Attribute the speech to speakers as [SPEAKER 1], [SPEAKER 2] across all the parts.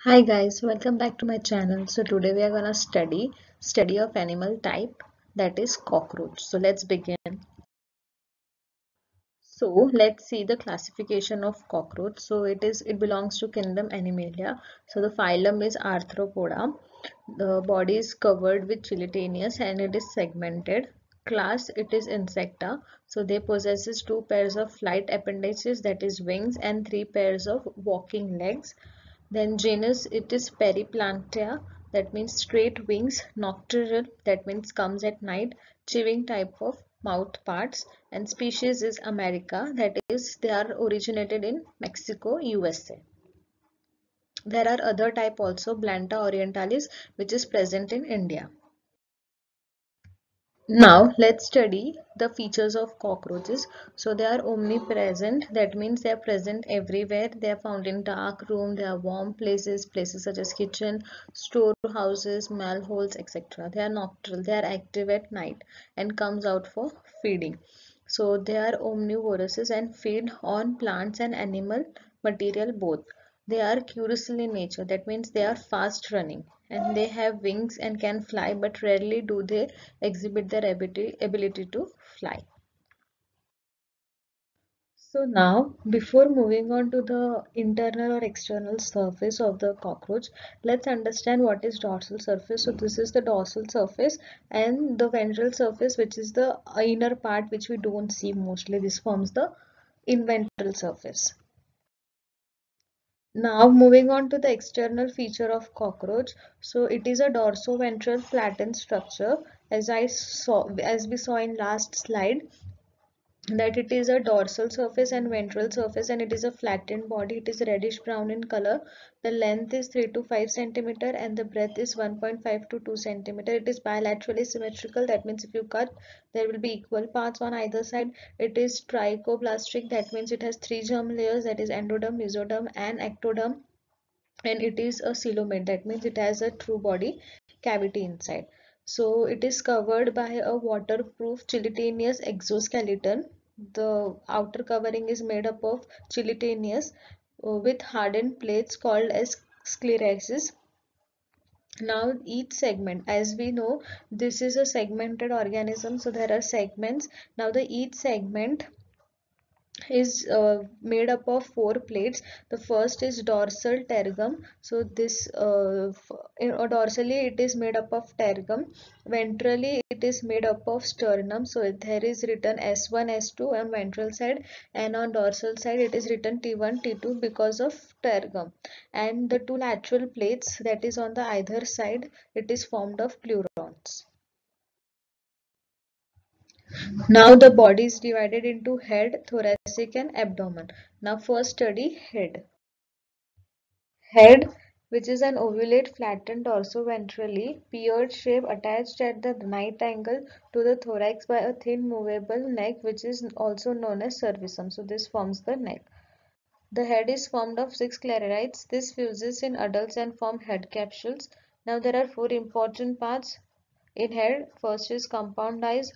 [SPEAKER 1] Hi guys, welcome back to my channel. So today we are gonna study of animal type, that is cockroach. So let's begin. So let's see the classification of cockroach. So it belongs to kingdom Animalia. So the phylum is Arthropoda. The body is covered with chitinous and it is segmented. Class, it is Insecta. So they possesses two pairs of flight appendages, that is wings, and three pairs of walking legs. Then genus, it is Periplantia, that means straight wings, nocturnal, that means comes at night, chewing type of mouth parts, and species is America, that is they are originated in Mexico, USA. There are other type also, Blanta orientalis, which is present in India. Now let's study the features of cockroaches. So they are omnipresent, that means they are present everywhere. They are found in dark room, they are warm places, places such as kitchen, storehouses, holes, etc. They are nocturnal, they are active at night and comes out for feeding. So they are omnivorous and feed on plants and animal material both. They are curiously in nature, that means they are fast running and they have wings and can fly, but rarely do they exhibit their ability to fly. So now, before moving on to the internal or external surface of the cockroach, let's understand what is dorsal surface. So this is the dorsal surface, and the ventral surface, which is the inner part which we don't see mostly. This forms the inventral surface. Now moving on to the external feature of cockroach. So it is a dorsoventral flattened structure, as we saw in last slide, that it is a dorsal surface and ventral surface, and it is a flattened body. It is reddish brown in color. The length is 3 to 5 centimeter and the breadth is 1.5 to 2 centimeter. It is bilaterally symmetrical, that means if you cut, there will be equal parts on either side. It is trichoblastic, that means it has three germ layers, that is endoderm, mesoderm and ectoderm. And it is a coelomate, that means it has a true body cavity inside. So it is covered by a waterproof chitinous exoskeleton. The outer covering is made up of chitinous with hardened plates called as sclerasis. Now each segment, as we know, this is a segmented organism, so there are segments. Now the each segment is made up of four plates. The first is dorsal tergum. So this dorsally it is made up of tergum. Ventrally it is made up of sternum. So there is written S1, S2 on ventral side, and on dorsal side it is written T1, T2 because of tergum. And the two lateral plates, that is on the either side, it is formed of pleurons. Now the body is divided into head, thoracic and abdomen. Now first study head. Head, which is an ovulate flattened dorso-ventrally, pear shape attached at the right angle to the thorax by a thin movable neck, which is also known as cervicum. So this forms the neck. The head is formed of six sclerites. This fuses in adults and form head capsules. Now there are four important parts in head. First is compound eyes,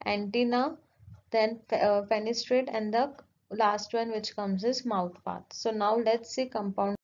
[SPEAKER 1] antenna, then fenestrate, and the last one which comes is mouth part. So now let's see compound.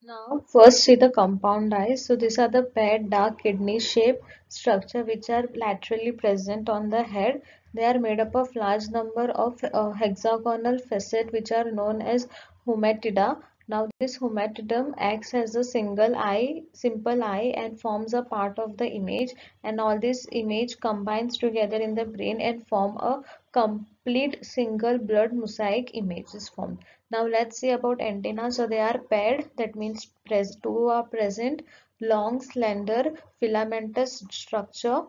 [SPEAKER 1] Now first see the compound eyes. So these are the paired dark kidney shaped structure which are laterally present on the head. They are made up of large number of hexagonal facets which are known as humatida. Now this humatidum acts as a simple eye and forms a part of the image, and all this image combines together in the brain and form a complete single blood mosaic image is formed. Now let's see about antenna. So they are paired, that means two are present, long, slender, filamentous structure.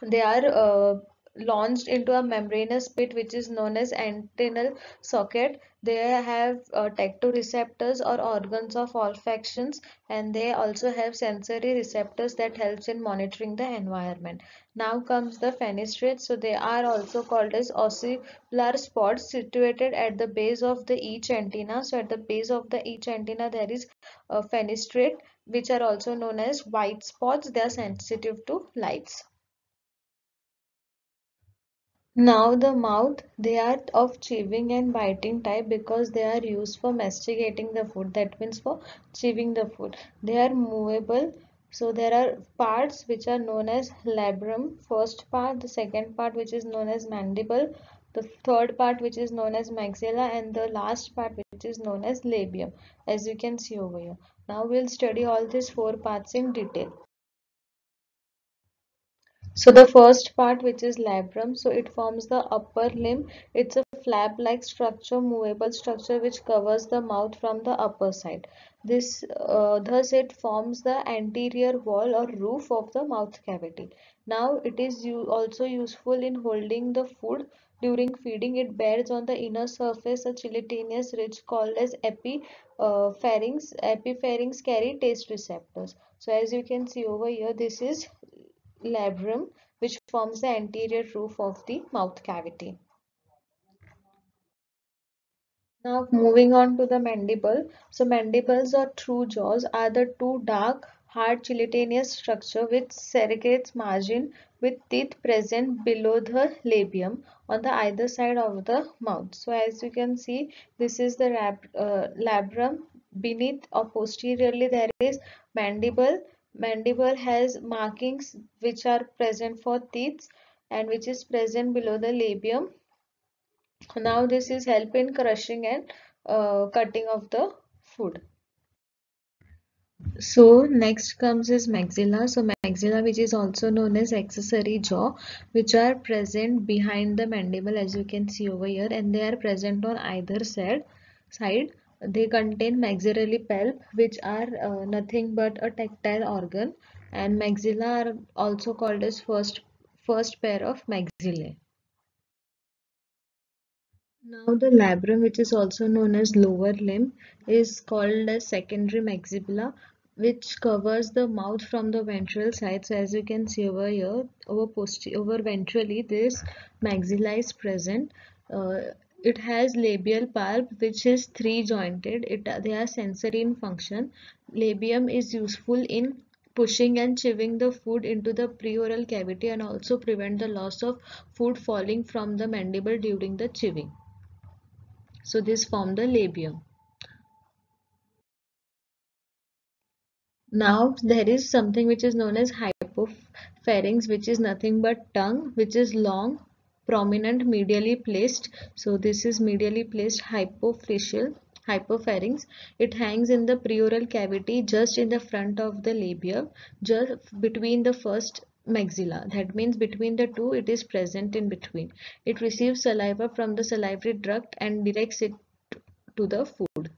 [SPEAKER 1] They are launched into a membranous pit which is known as antennal socket. They have tectoreceptors or organs of olfactions, and they also have sensory receptors that helps in monitoring the environment. Now comes the fenestrate. So they are also called as ocellular spots situated at the base of the each antenna. So at the base of the each antenna there is a fenestrate, which are also known as white spots. They are sensitive to lights. Now the mouth, they are of chewing and biting type because they are used for masticating the food. That means for chewing the food. They are movable. So there are parts which are known as labrum. First part, the second part which is known as mandible, the third part which is known as maxilla, and the last part which is known as labium, as you can see over here. Now we'll study all these four parts in detail. So the first part, which is labrum, so it forms the upper limb. It's a flap-like structure, movable structure which covers the mouth from the upper side. Thus it forms the anterior wall or roof of the mouth cavity. Now it is also useful in holding the food during feeding. It bears on the inner surface a gelatinous ridge called as epipharynx. Epipharynx carry taste receptors. So as you can see over here, this is labrum, which forms the anterior roof of the mouth cavity. Now moving on to the mandible. So mandibles or true jaws are the two dark, hard gelatinous structure with serrated margin with teeth present below the labium on the either side of the mouth. So as you can see, this is the labrum. Beneath or posteriorly there is mandible. Mandible has markings which are present for teeth and which is present below the labium. Now this is help in crushing and cutting of the food. So next comes is maxilla. So maxilla, which is also known as accessory jaw, which are present behind the mandible, as you can see over here, and they are present on either side. They contain maxillary pulp, which are nothing but a tactile organ, and maxilla are also called as first pair of maxillae. Now the labrum, which is also known as lower limb, is called as secondary maxilla, which covers the mouth from the ventral side. So as you can see over here, over ventrally, this maxilla is present. It has labial pulp, which is three jointed. They are sensory in function. Labium is useful in pushing and chewing the food into the preoral cavity and also prevent the loss of food falling from the mandible during the chewing. So this form the labium. Now there is something which is known as hypopharynx, which is nothing but tongue, which is long, prominent, medially placed. So this is medially placed hypopharynx. It hangs in the preoral cavity just in the front of the labia, just between the first maxilla. That means between the two, it is present in between. It receives saliva from the salivary duct and directs it to the food.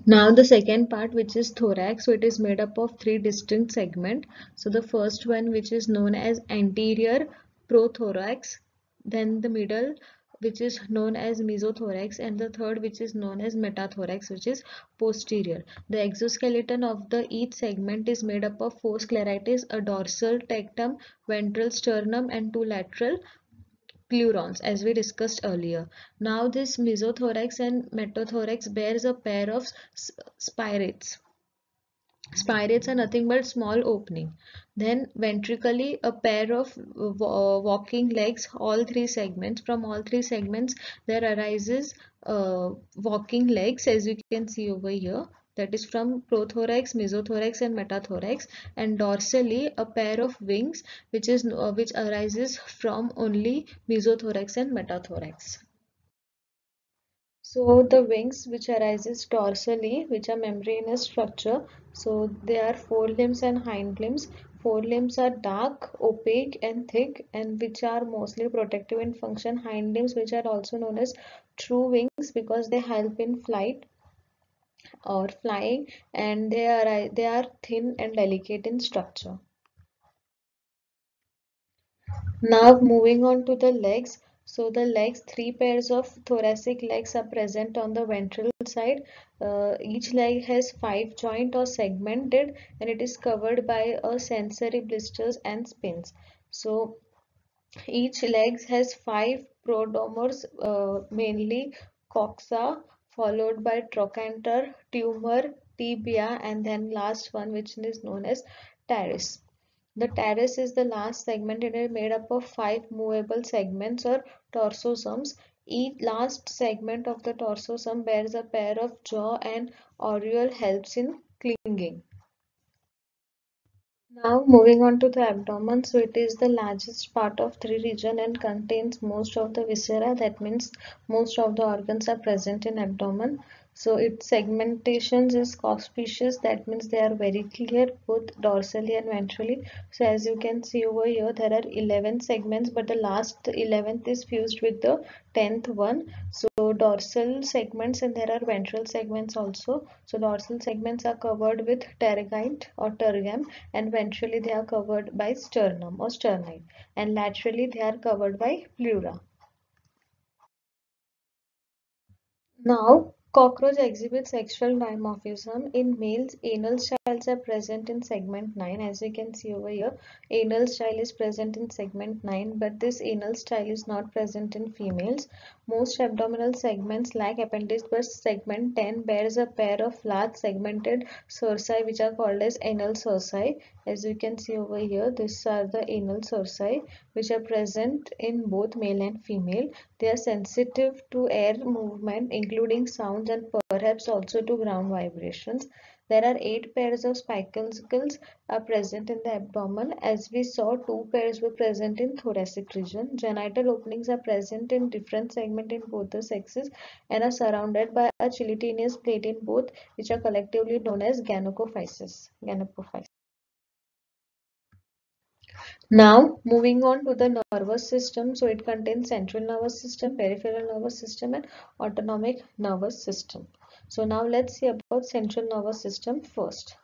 [SPEAKER 1] Now the second part, which is thorax, so it is made up of three distinct segments. So the first one, which is known as anterior prothorax, then the middle, which is known as mesothorax, and the third, which is known as metathorax, which is posterior. The exoskeleton of the each segment is made up of four sclerites, a dorsal tectum, ventral sternum, and two lateral pleurons, as we discussed earlier. Now this mesothorax and metathorax bears a pair of spirates. Spirates are nothing but small opening. Then ventrically a pair of walking legs, all three segments. From all three segments there arises walking legs, as you can see over here. That is from prothorax, mesothorax and metathorax, and dorsally a pair of wings which arises from only mesothorax and metathorax. So the wings which arises dorsally, which are membranous structure, so they are forelimbs and hind limbs. Forelimbs are dark, opaque and thick and which are mostly protective in function. Hind limbs, which are also known as true wings because they help in flight or flying, and they are thin and delicate in structure. Now moving on to the legs. So the legs, three pairs of thoracic legs are present on the ventral side. Each leg has five joint or segmented and it is covered by a sensory blisters and spines. So each leg has five prodomers, mainly coxa, followed by trochanter, tumor, tibia, and then last one which is known as teres. The teres is the last segment. It is made up of 5 movable segments or torsosomes. Each last segment of the torsosome bears a pair of jaw and aureole helps in clinging. Now moving on to the abdomen, so it is the largest part of three region and contains most of the viscera. That means most of the organs are present in abdomen. So its segmentation is conspicuous. That means they are very clear both dorsally and ventrally. So as you can see over here, there are 11 segments, but the last 11th is fused with the 10th one. So dorsal segments and there are ventral segments also. So dorsal segments are covered with tergite or tergam, and ventrally they are covered by sternum or sternite, and laterally they are covered by pleura. Now, cockroach exhibits sexual dimorphism. In males, anal styles are present in segment 9. As you can see over here, anal style is present in segment 9, but this anal style is not present in females. Most abdominal segments lack appendage, but segment 10 bears a pair of large segmented cerci which are called as anal cerci. As you can see over here, these are the anal cerci which are present in both male and female. They are sensitive to air movement, including sounds, and perhaps also to ground vibrations. There are 8 pairs of spicles are present in the abdomen. As we saw, 2 pairs were present in thoracic region. Genital openings are present in different segments in both the sexes and are surrounded by a chitinous plate in both, which are collectively known as gynapophyses. Now, moving on to the nervous system. So, it contains central nervous system, peripheral nervous system, and autonomic nervous system. So, now let's see about central nervous system first.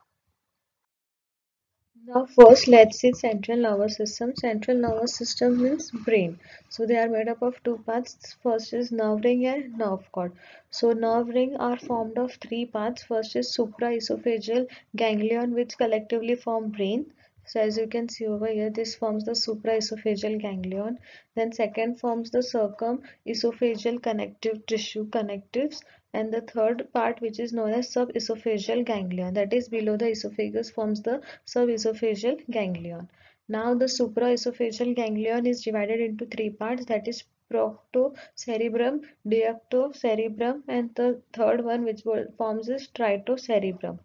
[SPEAKER 1] Now, first, let's see central nervous system. Central nervous system means brain. So, they are made up of 2 parts. First is nerve ring and nerve cord. So, nerve ring are formed of 3 parts. First is supraesophageal ganglion, which collectively form brain. So, as you can see over here, this forms the supraesophageal ganglion. Then, second forms the circumesophageal connective tissue connectives, and the third part, which is known as subesophageal ganglion, that is below the esophagus, forms the subesophageal ganglion. Now the supraesophageal ganglion is divided into 3 parts, that is proctocerebrum, deoctocerebrum, and the third one which forms is tritocerebrum.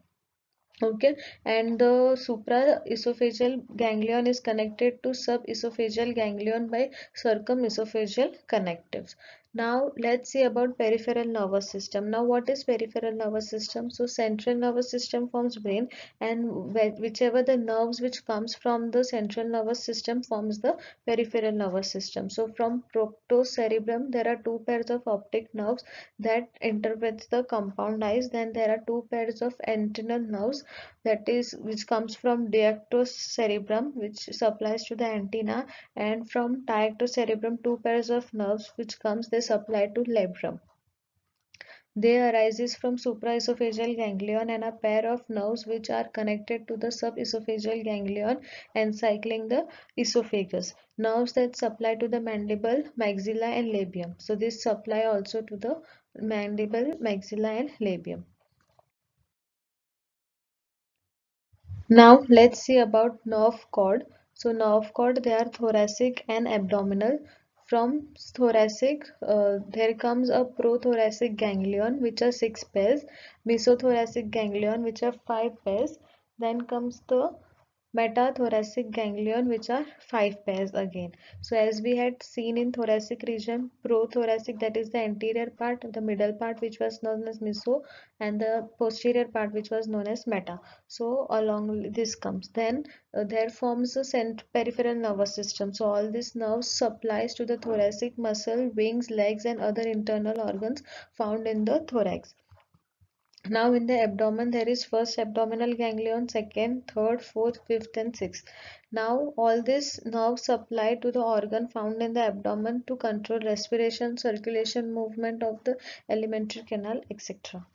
[SPEAKER 1] Okay, and the supraesophageal ganglion is connected to subesophageal ganglion by circumesophageal connectives. Now let's see about peripheral nervous system. Now what is peripheral nervous system? So central nervous system forms brain, and whichever the nerves which comes from the central nervous system forms the peripheral nervous system. So from proctocerebrum there are 2 pairs of optic nerves that interprets the compound eyes. Then there are 2 pairs of antennal nerves, that is which comes from deactocerebrum, which supplies to the antenna, and from diactocerebrum 2 pairs of nerves which comes they supply to labrum. They arises from supraesophageal ganglion and a pair of nerves which are connected to the subesophageal ganglion encircling the esophagus. Nerves that supply to the mandible, maxilla and labium. So this supply also to the mandible, maxilla and labium. Now let's see about nerve cord. So nerve cord, they are thoracic and abdominal. From thoracic, there comes a prothoracic ganglion which are 6 pairs, mesothoracic ganglion which are 5 pairs. Then comes the metathoracic ganglion which are 5 pairs again. So as we had seen in thoracic region, prothoracic, that is the anterior part, the middle part which was known as meso, and the posterior part which was known as meta. So along this comes, then there forms a peripheral nervous system. So all these nerves supplies to the thoracic muscle, wings, legs and other internal organs found in the thorax. Now in the abdomen there is first abdominal ganglion, second, third, fourth, fifth and sixth. Now all these nerves supply to the organ found in the abdomen to control respiration, circulation, movement of the alimentary canal, etc.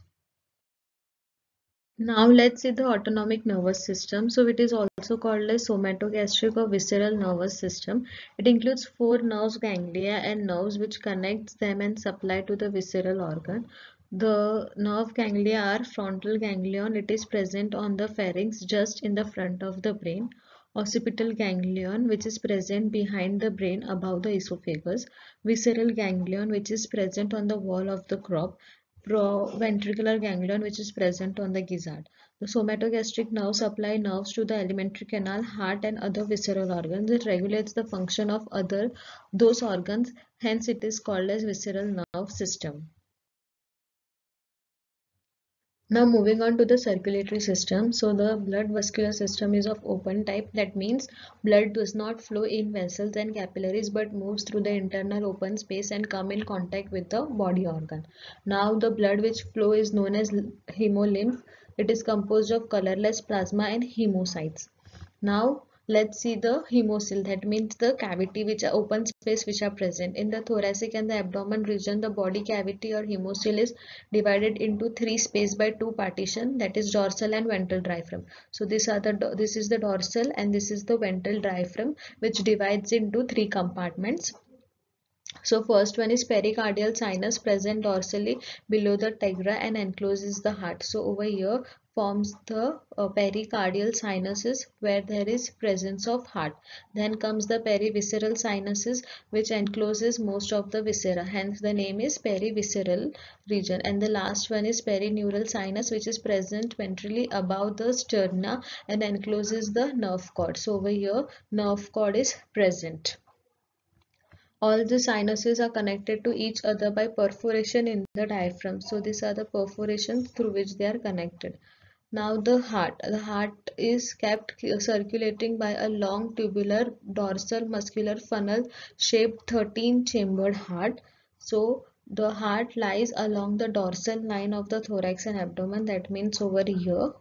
[SPEAKER 1] Now let's see the autonomic nervous system. So it is also called as somatogastric or visceral nervous system. It includes 4 nerve ganglia and nerves which connects them and supply to the visceral organ. The nerve ganglia are frontal ganglion. It is present on the pharynx just in the front of the brain. occipital ganglion, which is present behind the brain above the esophagus, visceral ganglion, which is present on the wall of the crop, proventricular ganglion, which is present on the gizzard. The somatogastric nerve supply nerves to the alimentary canal, heart, and other visceral organs. It regulates the function of those organs, hence it is called as visceral nerve system. Now moving on to the circulatory system. So the blood vascular system is of open type. That means blood does not flow in vessels and capillaries but moves through the internal open space and come in contact with the body organ. Now the blood which flow is known as hemolymph. It is composed of colorless plasma and hemocytes. Now let's see the hemocoel, that means the cavity which are open space which are present in the thoracic and the abdomen region. The body cavity or hemocoel is divided into three space by two partition, that is dorsal and ventral diaphragm. So this is the dorsal and this is the ventral diaphragm, which divides into three compartments. So first one is pericardial sinus, present dorsally below the tegra and encloses the heart. So over here forms the pericardial sinuses where there is presence of heart. Then comes the perivisceral sinuses which encloses most of the viscera. Hence the name is perivisceral region. And the last one is perineural sinus, which is present ventrally above the sterna and encloses the nerve cord. So over here nerve cord is present. All the sinuses are connected to each other by perforation in the diaphragm. So these are the perforations through which they are connected. Now the heart. The heart is kept circulating by a long tubular dorsal muscular funnel shaped 13-chambered heart. So the heart lies along the dorsal line of the thorax and abdomen. That means over here.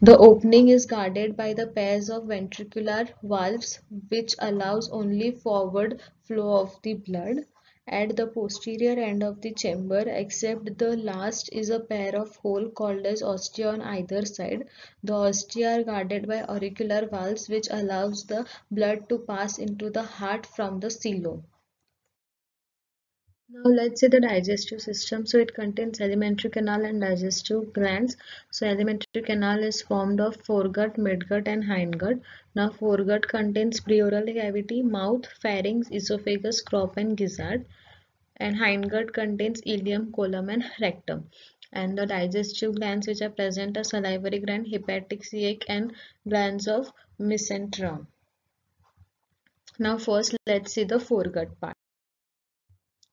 [SPEAKER 1] The opening is guarded by the pairs of ventricular valves which allows only forward flow of the blood. At the posterior end of the chamber, except the last, is a pair of hole called as ostia on either side. The ostia are guarded by auricular valves which allows the blood to pass into the heart from the coelom. Now let's say the digestive system. So it contains alimentary canal and digestive glands. So alimentary canal is formed of foregut, midgut and hindgut. Now foregut contains preoral cavity, mouth, pharynx, esophagus, crop and gizzard. And hindgut contains ileum, colon and rectum. And the digestive glands which are present are salivary gland, hepatic ciliac and glands of mesentery. Now first let's see the foregut part.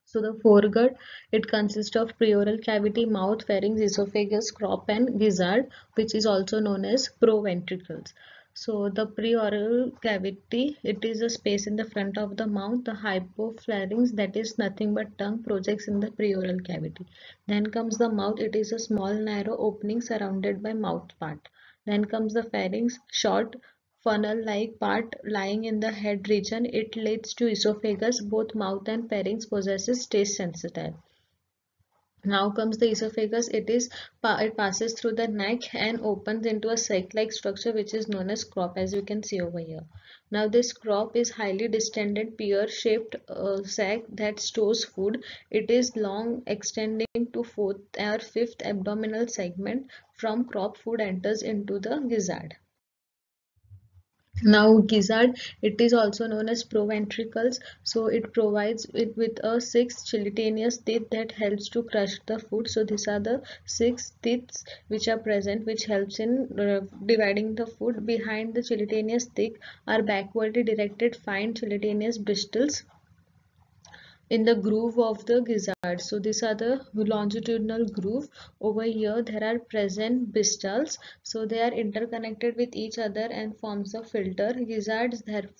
[SPEAKER 1] So the foregut, it consists of preoral cavity, mouth, pharynx, esophagus, crop and gizzard, which is also known as proventricles. So the preoral cavity, it is a space in the front of the mouth. The hypopharynx, that is nothing but tongue, projects in the preoral cavity. Then comes the mouth, it is a small narrow opening surrounded by mouth part. Then comes the pharynx, short funnel-like part lying in the head region. It leads to esophagus. Both mouth and pharynx possesses taste sensitive. Now comes the esophagus. It passes through the neck and opens into a sac-like structure which is known as crop, as you can see over here. Now this crop is highly distended pear-shaped sac that stores food. It is long, extending to fourth or fifth abdominal segment. From crop, food enters into the gizzard. Now gizzard, it is also known as proventricles. So it provides it with a six chilatenous teeth that helps to crush the food. So these are the six teeth which are present, which helps in dividing the food. Behind the chilatenous teeth are backwardly directed fine chilatenous bristles in the groove of the gizzard. So these are the longitudinal groove. Over here there are present bristles, so they are interconnected with each other and forms a filter. Gizzard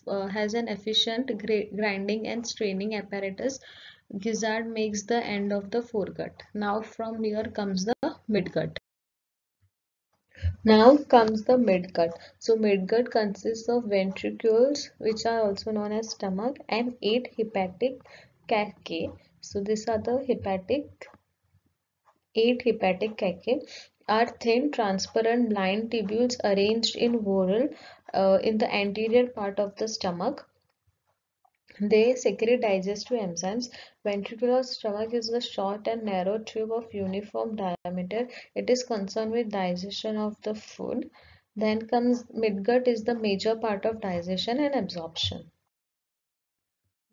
[SPEAKER 1] has an efficient grinding and straining apparatus. Gizzard makes the end of the foregut. Now from here comes the midgut. Now comes the midgut. So midgut consists of ventricules, which are also known as stomach, and 8 So these are the 8 hepatic cache are thin, transparent, blind tubules arranged in whorl in the anterior part of the stomach. They secrete digestive enzymes. Ventricular stomach is a short and narrow tube of uniform diameter. It is concerned with digestion of the food. Then comes midgut is the major part of digestion and absorption.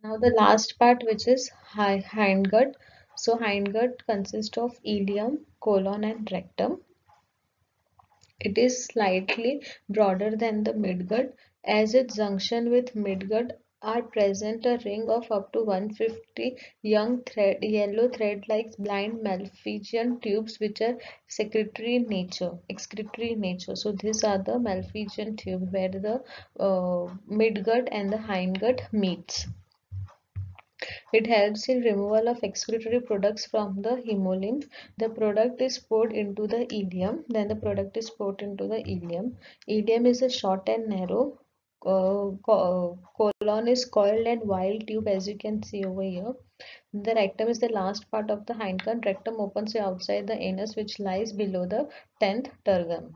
[SPEAKER 1] Now the last part, which is hindgut. So hindgut consists of ileum, colon and rectum. It is slightly broader than the midgut. As its junction with midgut are present a ring of up to 150 yellow thread-like blind Malpighian tubes which are excretory in nature. So these are the Malpighian tubes where the midgut and the hindgut meets. It helps in removal of excretory products from the hemolymph. The product is poured into the ileum. Then the product is poured into the ileum. Ileum is a short and narrow. Colon is coiled and wide tube, as you can see over here. The rectum is the last part of the hindgut. Rectum opens outside the anus, which lies below the 10th tergum.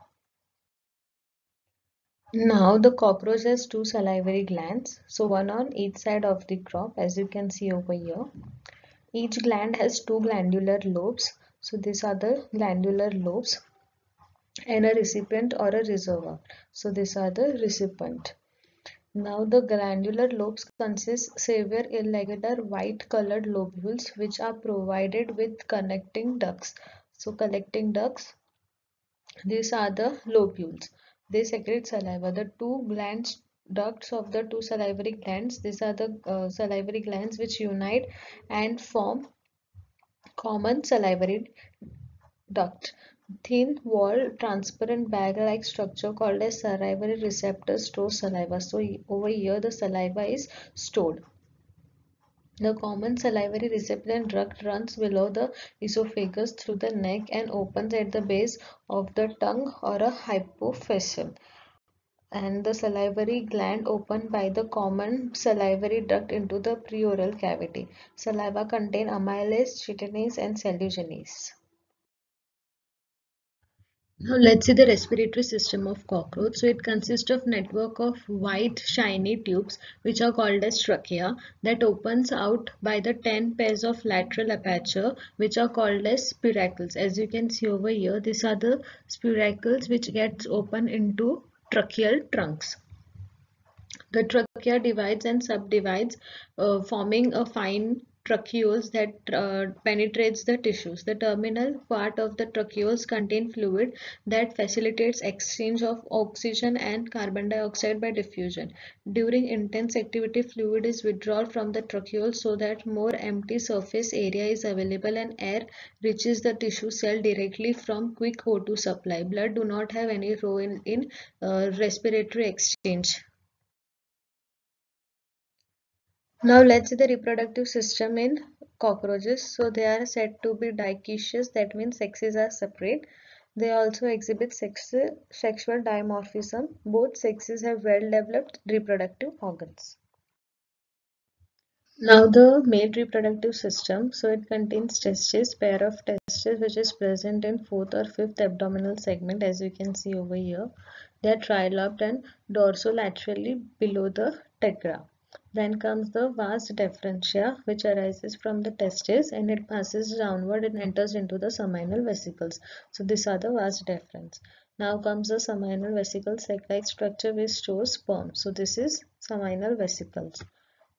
[SPEAKER 1] Now the cockroach has two salivary glands, so one on each side of the crop, as you can see over here. Each gland has two glandular lobes. So these are the glandular lobes and a recipient or a reservoir. So these are the recipient. Now the glandular lobes consist severe irregular white colored lobules which are provided with connecting ducts. So collecting ducts, these are the lobules. They secrete saliva. The two glands ducts of the two salivary glands, these are the salivary glands which unite and form common salivary duct. Thin walled transparent bag like structure called as salivary receptor stores saliva. So over here the saliva is stored. The common salivary receptor duct runs below the esophagus through the neck and opens at the base of the tongue or a hypophyseal. And the salivary gland opened by the common salivary duct into the preoral cavity. Saliva contain amylase, chitinase and cellulose. Now let's see the respiratory system of cockroach. So it consists of network of white shiny tubes which are called as trachea that opens out by the 10 pairs of lateral aperture which are called as spiracles. As you can see over here, these are the spiracles which gets open into tracheal trunks. The trachea divides and subdivides, forming a fine tracheoles that penetrates the tissues. The terminal part of the tracheoles contain fluid that facilitates exchange of oxygen and carbon dioxide by diffusion. During intense activity, fluid is withdrawn from the tracheoles so that more empty surface area is available and air reaches the tissue cell directly from quick O2 supply. Blood do not have any role in respiratory exchange. Now let's see the reproductive system in cockroaches. So they are said to be dioecious, that means sexes are separate. They also exhibit sexual dimorphism. Both sexes have well developed reproductive organs. Now the male reproductive system. So it contains testes, pair of testes which is present in fourth or fifth abdominal segment, as you can see over here. They are trilobed and dorsolaterally below the tegra. Then comes the vas deferentia, which arises from the testes and it passes downward and enters into the seminal vesicles. So these are the vas deferens. Now comes the seminal vesicle sac-like structure which stores sperm. So this is seminal vesicles.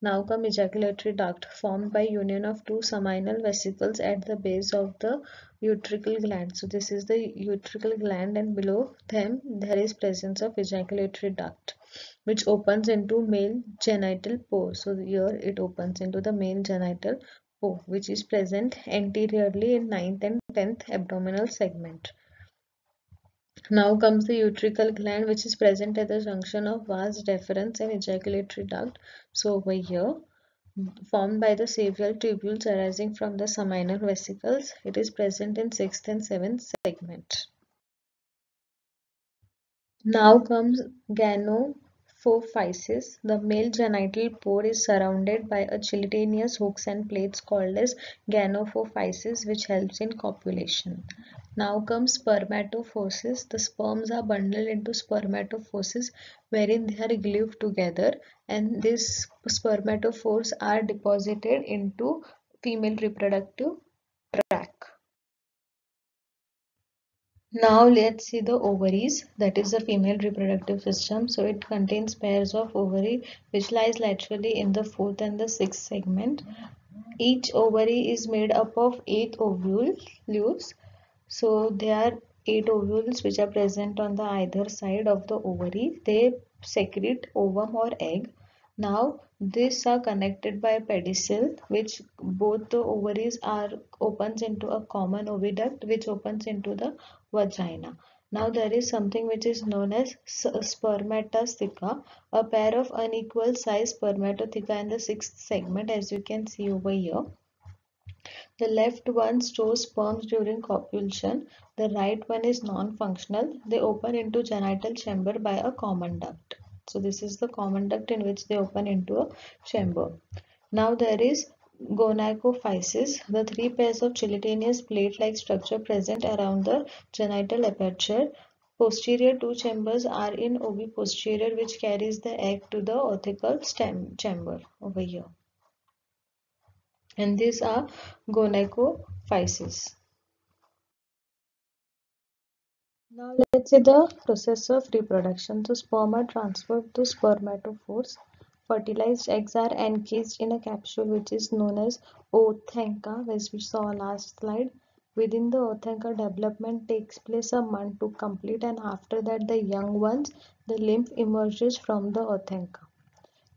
[SPEAKER 1] Now come ejaculatory duct, formed by union of two seminal vesicles at the base of the utricle gland. So this is the utricle gland and below them there is presence of ejaculatory duct which opens into male genital pore. So here it opens into the male genital pore which is present anteriorly in 9th and 10th abdominal segment. Now comes the utricle gland which is present at the junction of vas deferens and ejaculatory duct. So over here, formed by the savial tubules arising from the seminal vesicles, it is present in 6th and 7th segment. Now comes gynophysis. The male genital pore is surrounded by a chitinous hooks and plates called as gynophysis, which helps in copulation. Now comes spermatophysis. The sperms are bundled into spermatophysis wherein they are glued together and these spermatophores are deposited into female reproductive tract. Now let's see the ovaries, that is the female reproductive system. So it contains pairs of ovary which lies laterally in the fourth and the sixth segment. Each ovary is made up of 8 ovules. So there are 8 ovules which are present on the either side of the ovary. They secrete ovum or egg. Now these are connected by a pedicel, which both the ovaries are opens into a common oviduct which opens into the vagina. Now there is something which is known as spermatotheca, a pair of unequal size spermatotheca in the sixth segment, as you can see over here. The left one stores sperms during copulation. The right one is non-functional. They open into genital chamber by a common duct. So this is the common duct in which they open into a chamber. Now there is gonadophysis, the three pairs of chilatinous plate-like structure present around the genital aperture. Posterior two chambers are in oviposterior, which carries the egg to the apical stem chamber over here. And these are gonadophysis. Now let's see the process of reproduction. So sperm are transferred to spermatophores. Fertilized eggs are encased in a capsule which is known as ootheca, as we saw last slide. Within the ootheca, development takes place a month to complete, and after that the young ones, the lymph emerges from the ootheca.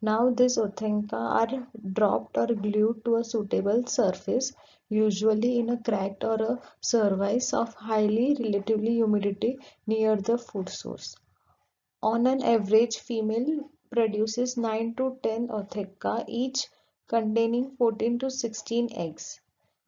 [SPEAKER 1] Now these ootheca are dropped or glued to a suitable surface, usually in a cracked or a surface of highly relatively humidity near the food source. On an average, female produces 9 to 10 ootheca, each containing 14 to 16 eggs.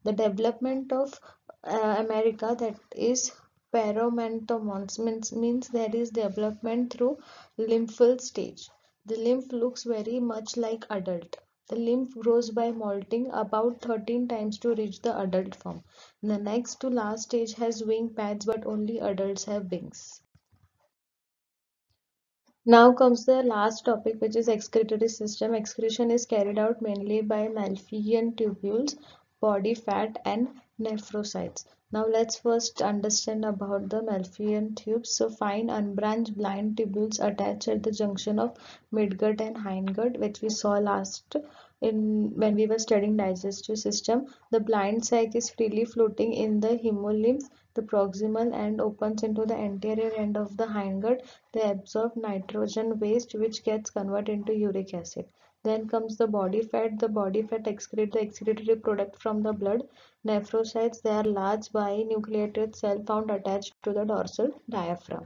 [SPEAKER 1] The development of America, that is paromentomons, means there is development through lymphal stage. The lymph looks very much like adult. The lymph grows by molting about 13 times to reach the adult form. The next to last stage has wing pads, but only adults have wings. Now comes the last topic, which is excretory system. Excretion is carried out mainly by Malpighian tubules, body fat, and nephrocytes. Now let's first understand about the Malpighian tubes. So fine unbranched blind tubules attach at the junction of midgut and hindgut, which we saw last in when we were studying digestive system. The blind sac is freely floating in the hemolymph, the proximal end opens into the anterior end of the hindgut. They absorb nitrogen waste which gets converted into uric acid. Then comes the body fat. The body fat excrete the excretory product from the blood. Nephrocytes, they are large binucleated cell found attached to the dorsal diaphragm.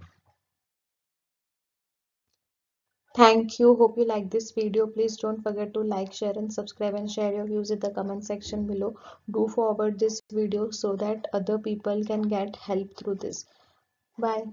[SPEAKER 1] Thank you. Hope you like this video. Please don't forget to like, share and subscribe, and share your views in the comment section below. Do forward this video so that other people can get help through this. Bye.